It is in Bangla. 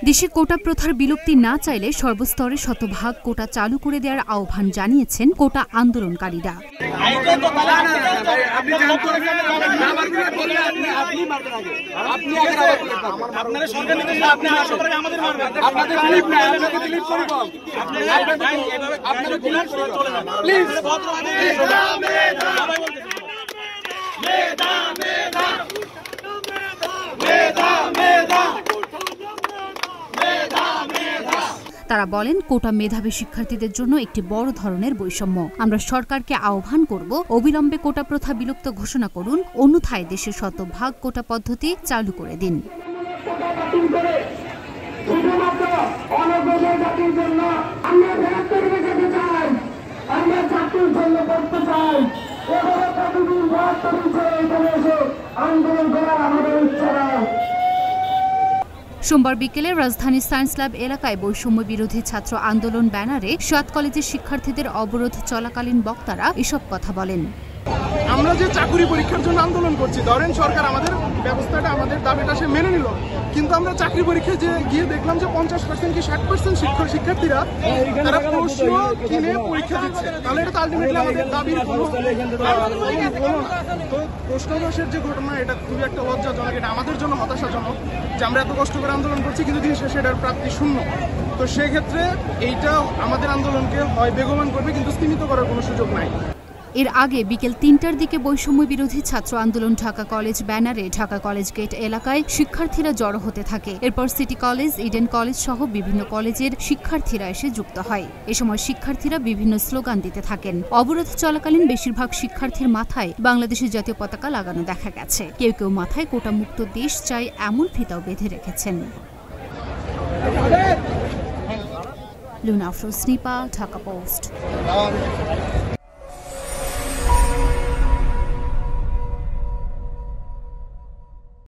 দেশে কোটা প্রথার বিলুপ্তি না চাইলে সর্বস্তরে শতভাগ কোটা চালু করে দেওয়ার আহ্বান জানিয়েছেন কোটা আন্দোলনকারীরা। তারা বলেন, কোটা মেধাবী শিক্ষার্থীদের জন্য একটি বড় ধরনের বৈষম্য। আমরা সরকারকে আহ্বান করব, অবিলম্বে কোটা প্রথা বিলুপ্ত ঘোষণা করুন, অন্যথায় দেশে শতভাগ কোটা পদ্ধতি চালু করে দিন। সোমবার বিকেলে রাজধানীর সায়েন্স ল্যাব এলাকায় বৈষম্য বিরোধী ছাত্র আন্দোলন ব্যানারে সাত কলেজের শিক্ষার্থীদের অবরোধ চলাকালীন বক্তারা এসব কথা বলেন। আমরা যে চাকরি পরীক্ষার জন্য আন্দোলন করছি, ধরেন সরকার আমাদের ব্যবস্থাটা, আমাদের দাবিটা সে মেনে নিল, কিন্তু আমরা চাকরি পরীক্ষায় যে গিয়ে দেখলাম যে 50% কি 60% শিক্ষার্থীরা তারা প্রশ্ন কিনে পরীক্ষা দিচ্ছে। তাহলে এটা আলটিমেটলি আমাদের দাবির প্রশ্নদোষের যে ঘটনা, এটা খুবই একটা লজ্জাজনক। এটা আমাদের জন্য হতাশাজনক যে আমরা এত কষ্ট করে আন্দোলন করছি, কিন্তু দিন শেষে এটার প্রাপ্তি শূন্য। তো সেক্ষেত্রে এইটা আমাদের আন্দোলনকে হয় বেগবান করবে, কিন্তু স্তীমিত করার কোনো সুযোগ নাই। এর আগে বিকেল ৩টার দিকে বৈষম্য বিরোধী ছাত্র আন্দোলন ঢাকা কলেজ ব্যানারে ঢাকা কলেজ গেট এলাকায় শিক্ষার্থীরা জড়ো হতে থাকে। এরপর সিটি কলেজ, ইডেন কলেজ সহ বিভিন্ন কলেজের শিক্ষার্থীরা এসে যুক্ত হয়। এ সময় শিক্ষার্থীরা বিভিন্ন স্লোগান দিতে থাকেন। অবরোধ চলাকালীন বেশিরভাগ শিক্ষার্থীর মাথায় বাংলাদেশের জাতীয় পতাকা লাগানো দেখা গেছে। কেউ কেউ মাথায় কোটা মুক্ত দেশ চাই এমন ফিতাও বেঁধে রেখেছেন। লুনা আফরোজ, স্নিপা, ঢাকা পোস্ট।